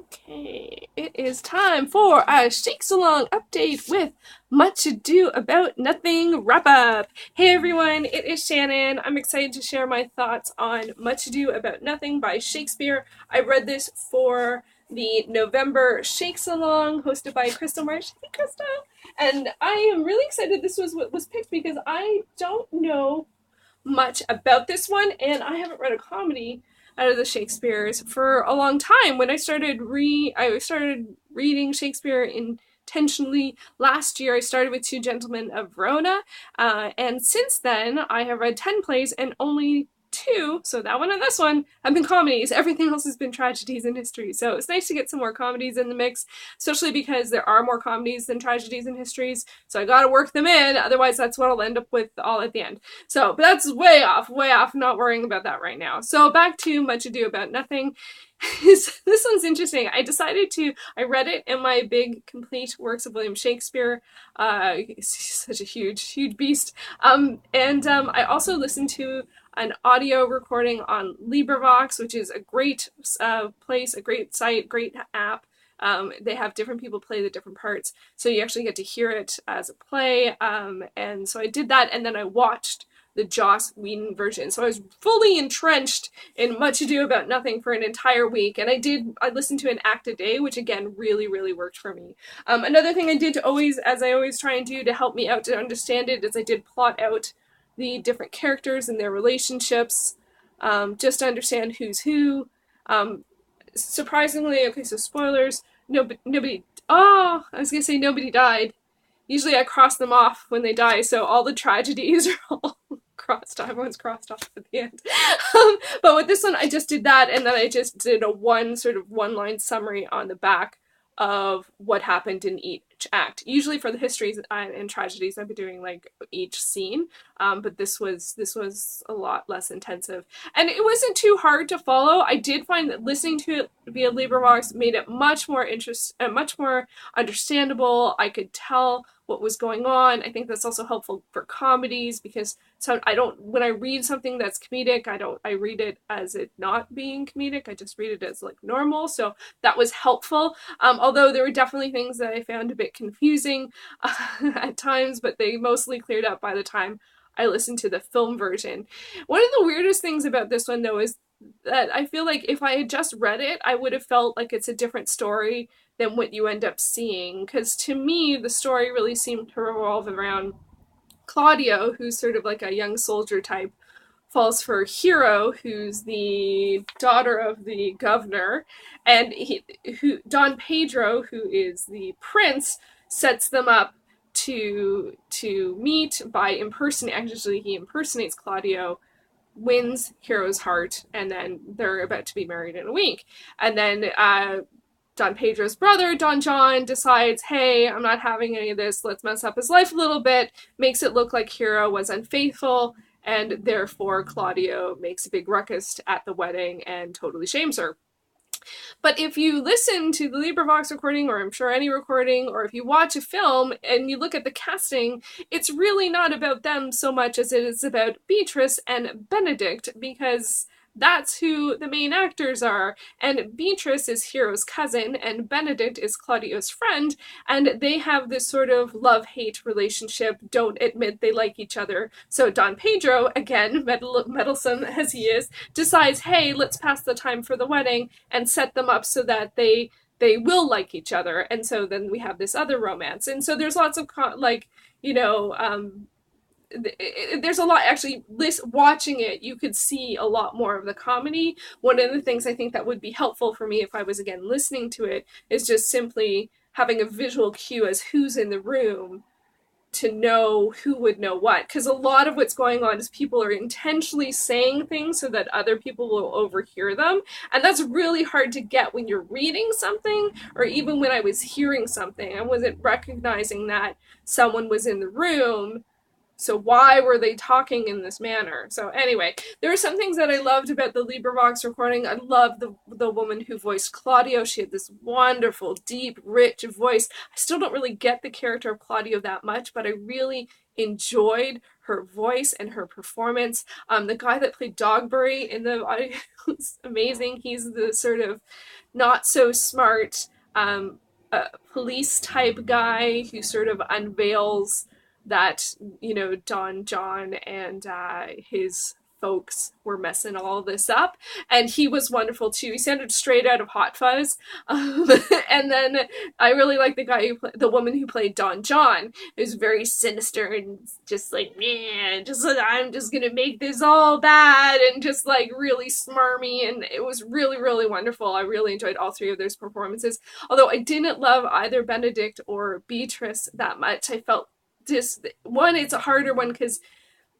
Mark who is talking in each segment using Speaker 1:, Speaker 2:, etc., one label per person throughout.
Speaker 1: Okay, it is time for a Shakesalong update with Much Ado About Nothing wrap up. Hey everyone, it is Shannon. I'm excited to share my thoughts on Much Ado About Nothing by Shakespeare. I read this for the November Shakesalong hosted by Crystal Marsh. Hey Crystal! And I am really excited this was what was picked because I don't know much about this one, and I haven't read a comedy out of the Shakespeares for a long time. When I started reading Shakespeare intentionally last year, I started with Two Gentlemen of Verona, and since then I have read 10 plays and only two, so that one and this one, have been comedies. Everything else has been tragedies and histories. So it's nice to get some more comedies in the mix, especially because there are more comedies than tragedies and histories. So I gotta work them in, otherwise that's what I'll end up with all at the end. So, but that's way off, not worrying about that right now. So back to Much Ado About Nothing. This one's interesting. I read it in my big complete works of William Shakespeare. He's such a huge beast. I also listened to an audio recording on LibriVox, which is a great place, a great site, great app. They have different people play the different parts, so you actually get to hear it as a play. And so I did that, and then I watched the Joss Whedon version. So I was fully entrenched in Much Ado About Nothing for an entire week, and I listened to an act a day, which again really worked for me. Another thing I did as I always try and do to help me out to understand it, is I did plot out the different characters and their relationships, just to understand who's who. Surprisingly, okay, so spoilers, nobody, oh, I was gonna say nobody died. Usually I cross them off when they die, so all the tragedies are all crossed off. Everyone's crossed off at the end. But with this one, I just did that, and then I just did a one-line summary on the back of what happened in each act. Usually for the histories and tragedies, I've been doing like each scene, but this was a lot less intensive, and it wasn't too hard to follow. I did find that listening to it via LibriVox made it much more understandable. I could tell what was going on. I think that's also helpful for comedies, because when I read something that's comedic, I read it as it not being comedic. I just read it as like normal. So that was helpful. Although there were definitely things that I found a bit confusing at times, but they mostly cleared up by the time I listened to the film version. One of the weirdest things about this one, though, is that I feel like if I had just read it, I would have felt like it's a different story than what you end up seeing. Because to me, the story really seemed to revolve around Claudio, who's sort of like a young soldier type, falls for Hero, who's the daughter of the governor, and Don Pedro, who is the prince, sets them up to meet by impersonating. Actually, he impersonates Claudio, wins Hero's heart, and then they're about to be married in a week. And then Don Pedro's brother, Don John, decides, hey, I'm not having any of this, let's mess up his life a little bit, makes it look like Hero was unfaithful, and therefore Claudio makes a big ruckus at the wedding and totally shames her. But if you listen to the LibriVox recording, or I'm sure any recording, or if you watch a film and you look at the casting, it's really not about them so much as it is about Beatrice and Benedict, because that's who the main actors are. And Beatrice is Hero's cousin, and Benedict is Claudio's friend, and they have this sort of love-hate relationship, don't admit they like each other. So Don Pedro, again, meddlesome as he is, decides, hey, let's pass the time for the wedding and set them up so that they will like each other. And so then we have this other romance. And so there's lots of, there's a lot, actually, watching it, you could see a lot more of the comedy. One of the things I think that would be helpful for me if I was, again, listening to it, is just simply having a visual cue as who's in the room to know who would know what. Because a lot of what's going on is people are intentionally saying things so that other people will overhear them. And that's really hard to get when you're reading something, or even when I was hearing something. I wasn't recognizing that someone was in the room. So why were they talking in this manner? So anyway, there are some things that I loved about the LibriVox recording. I loved the woman who voiced Claudio. She had this wonderful, deep, rich voice. I still don't really get the character of Claudio that much, but I really enjoyed her voice and her performance. The guy that played Dogberry in the audio was amazing. He's the sort of not so smart police type guy who sort of unveils that, you know, Don John and his folks were messing all this up, and he was wonderful too. He sounded straight out of Hot Fuzz. And then I really like the guy the woman who played Don John, who's very sinister and just like, man, just like, I'm just gonna make this all bad, and just like really smarmy, and it was really, really wonderful. I really enjoyed all three of those performances, although I didn't love either Benedict or Beatrice that much. I felt just one, it's a harder one because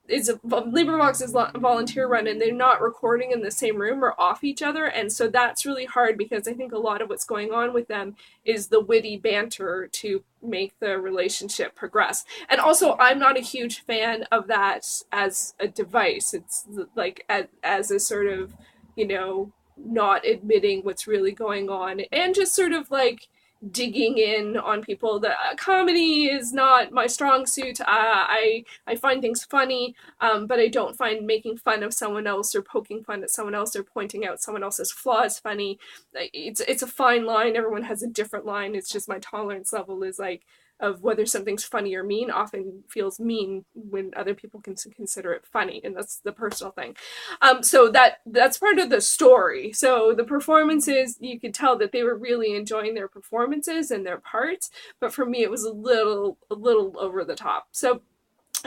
Speaker 1: it's a LibriVox is a volunteer run, and they're not recording in the same room or off each other, and so that's really hard because I think a lot of what's going on with them is the witty banter to make the relationship progress. And also, I'm not a huge fan of that as a device. It's like as a sort of, you know, not admitting what's really going on, and just sort of like digging in on people. The comedy is not my strong suit. I find things funny, but I don't find making fun of someone else or poking fun at someone else or pointing out someone else's flaws funny. It's a fine line. Everyone has a different line. It's just my tolerance level is like of whether something's funny or mean often feels mean when other people can consider it funny, and that's the personal thing. So that's part of the story. So the performances, you could tell that they were really enjoying their performances and their parts, but for me it was a little over the top. So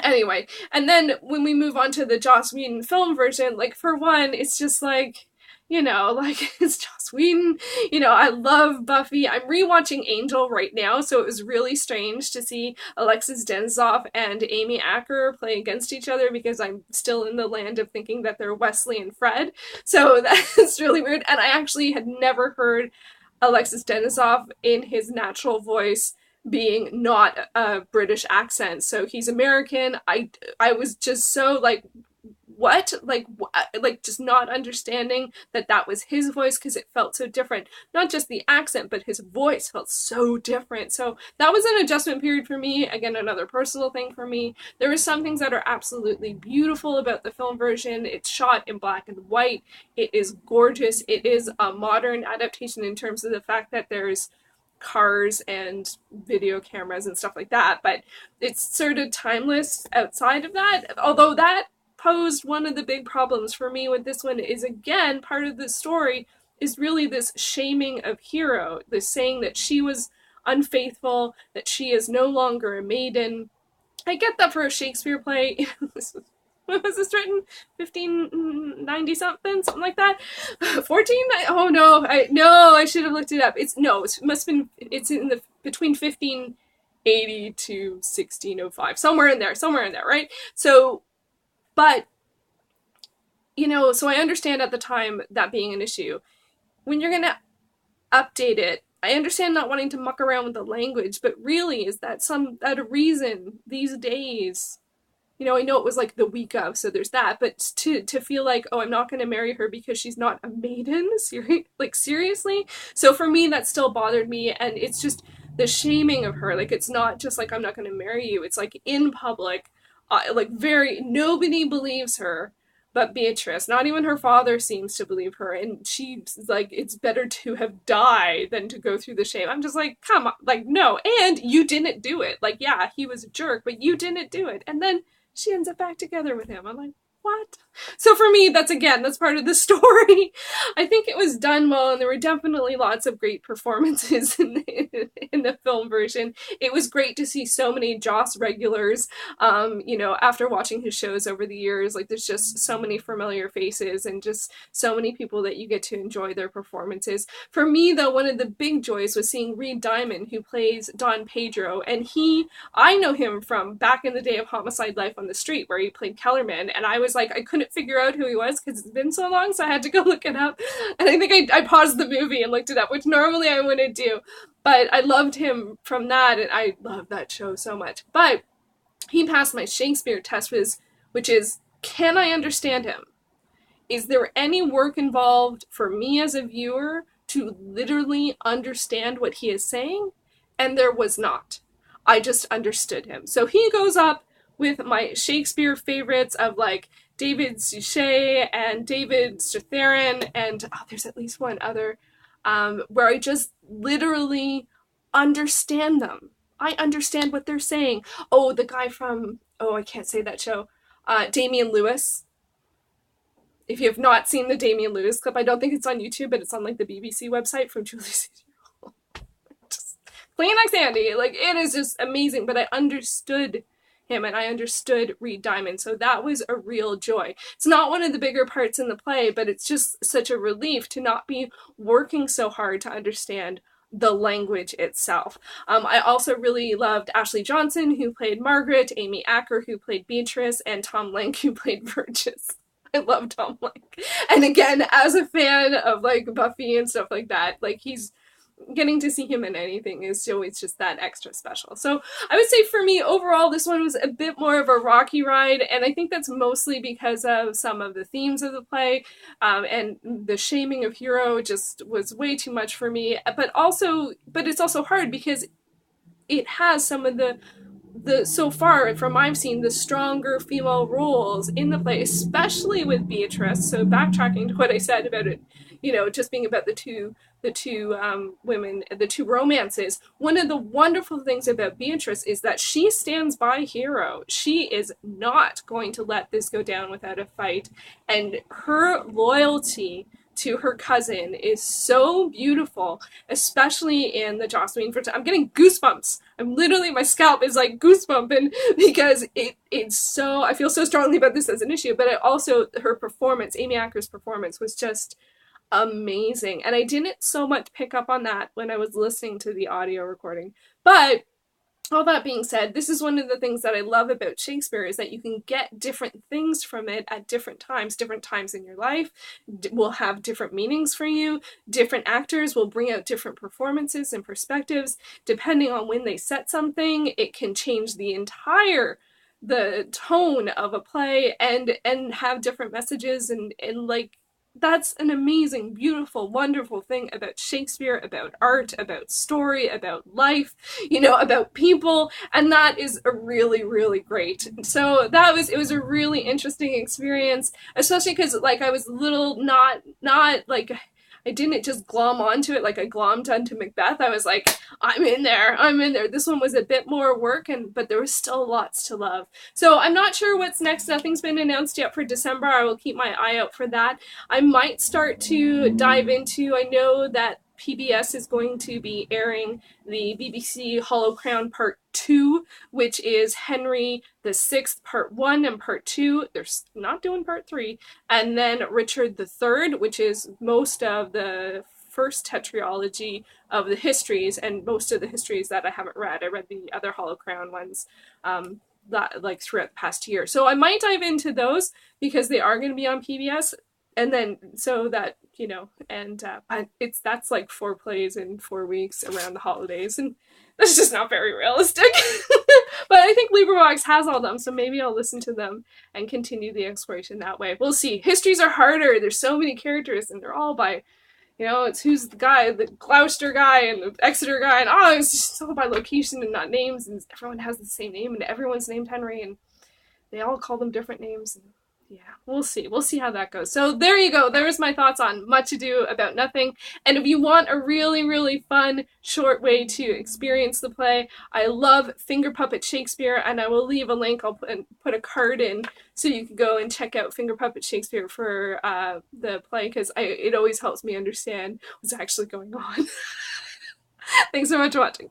Speaker 1: anyway, and then when we move on to the Joss Whedon film version, like for one, it's just like, you know, like it's Joss Whedon. You know, I love Buffy. I'm rewatching Angel right now, so it was really strange to see Alexis Denisof and Amy Acker play against each other because I'm still in the land of thinking that they're Wesley and Fred. So that's really weird. And I actually had never heard Alexis Denisof in his natural voice being not a British accent. So he's American. I was just so like, what, like just not understanding that that was his voice because it felt so different. Not just the accent, but his voice felt so different. So that was an adjustment period for me. Again, another personal thing for me. There were some things that are absolutely beautiful about the film version. It's shot in black and white. It is gorgeous. It is a modern adaptation in terms of the fact that there's cars and video cameras and stuff like that, but it's sort of timeless outside of that. Although that posed one of the big problems for me with this one is, again, part of the story is really this shaming of Hero, this saying that she was unfaithful, that she is no longer a maiden. I get that for a Shakespeare play. When was this written? 1590 something like that. 14? Oh no, I should have looked it up. It must have been. It's in the between 1580 to 1605, somewhere in there, right? So, but you know, so I understand at the time that being an issue. When you're gonna update it, I understand not wanting to muck around with the language, but really, is that a reason these days? You know, I know it was like the week of, so there's that, but to feel like, oh, I'm not going to marry her because she's not a maiden? Seriously? So for me, that still bothered me, and it's just the shaming of her. Like, it's not just like, I'm not going to marry you. It's like in public, nobody believes her but Beatrice. Not even her father seems to believe her, and she's like, it's better to have died than to go through the shame. I'm just like, come on, like, no, and you didn't do it. Like, yeah, he was a jerk, but you didn't do it. And then she ends up back together with him. I'm like, what? So for me, that's part of the story. I think it was done well, and there were definitely lots of great performances in the film version. It was great to see so many Joss regulars. You know, after watching his shows over the years, like, there's just so many familiar faces and just so many people that you get to enjoy their performances. For me, though, one of the big joys was seeing Reed Diamond, who plays Don Pedro, and I know him from back in the day of Homicide: Life on the Street, where he played Kellerman, and I was like, I couldn't figure out who he was because it's been so long, so I had to go look it up. And I think I paused the movie and looked it up, which normally I wouldn't do. But I loved him from that, and I love that show so much. But he passed my Shakespeare test, which is, can I understand him? Is there any work involved for me as a viewer to literally understand what he is saying? And there was not. I just understood him. So he goes up with my Shakespeare favorites of like David Suchet and David Strathairn, and oh, there's at least one other where I just literally understand them. I understand what they're saying. Oh, the guy from, oh, I can't say that show, Damian Lewis. If you have not seen the Damian Lewis clip, I don't think it's on YouTube, but it's on like the BBC website from Julie Caesar. Just Kleenex Andy, like it is just amazing. But I understood him and I understood Reed Diamond, so that was a real joy. It's not one of the bigger parts in the play, but it's just such a relief to not be working so hard to understand the language itself. I also really loved Ashley Johnson, who played Margaret, Amy Acker, who played Beatrice, and Tom Lenk, who played Burgess. I love Tom Lenk. And again, as a fan of like Buffy and stuff like that, like he's getting to see him in anything is always just that extra special. So I would say for me, overall, this one was a bit more of a rocky ride, and I think that's mostly because of some of the themes of the play, and the shaming of Hero just was way too much for me. But it's also hard because it has some of the so far from I've seen the stronger female roles in the play, especially with Beatrice. So backtracking to what I said about it, just being about the two women, the two romances. One of the wonderful things about Beatrice is that she stands by Hero. She is not going to let this go down without a fight, and her loyalty to her cousin is so beautiful, especially in the Jocelyn. I'm getting goosebumps. I'm literally, my scalp is like goosebumping because it's so, I feel so strongly about this as an issue, but also her performance, Amy Acker's performance was just amazing. And I didn't so much pick up on that when I was listening to the audio recording. But all that being said, this is one of the things that I love about Shakespeare is that you can get different things from it at different times in your life will have different meanings for you. Different actors will bring out different performances and perspectives. Depending on when they set something, it can change the tone of a play and have different messages and like that's an amazing, beautiful, wonderful thing about Shakespeare, about art, about story, about life, about people, and that is a really, really great. So it was a really interesting experience, especially because like I was a little not like I didn't just glom onto it like I glommed onto Macbeth. I was like, I'm in there. This one was a bit more work, but there was still lots to love. So I'm not sure what's next. Nothing's been announced yet for December. I will keep my eye out for that. I might start to dive into, I know that PBS is going to be airing the BBC Hollow Crown Part 2, which is Henry VI Part 1 and Part 2. They're not doing Part 3. And then Richard III, which is most of the first tetralogy of the histories, and most of the histories that I haven't read. I read the other Hollow Crown ones that like throughout the past year. So I might dive into those because they are going to be on PBS. And then so that but that's like 4 plays in 4 weeks around the holidays, and that's just not very realistic. But I think LibriVox has all them, so maybe I'll listen to them and continue the exploration that way. We'll see. Histories are harder. There's so many characters, and they're all by, it's who's the guy, the Gloucester guy and the Exeter guy, and it's just all by location and not names, and everyone has the same name, and everyone's named Henry, and they all call them different names. And yeah, we'll see. We'll see how that goes. So there you go. There's my thoughts on Much Ado About Nothing. And if you want a really, really fun, short way to experience the play, I love Finger Puppet Shakespeare, and I will leave a link. I'll put a card in so you can go and check out Finger Puppet Shakespeare for the play, because it always helps me understand what's actually going on. Thanks so much for watching.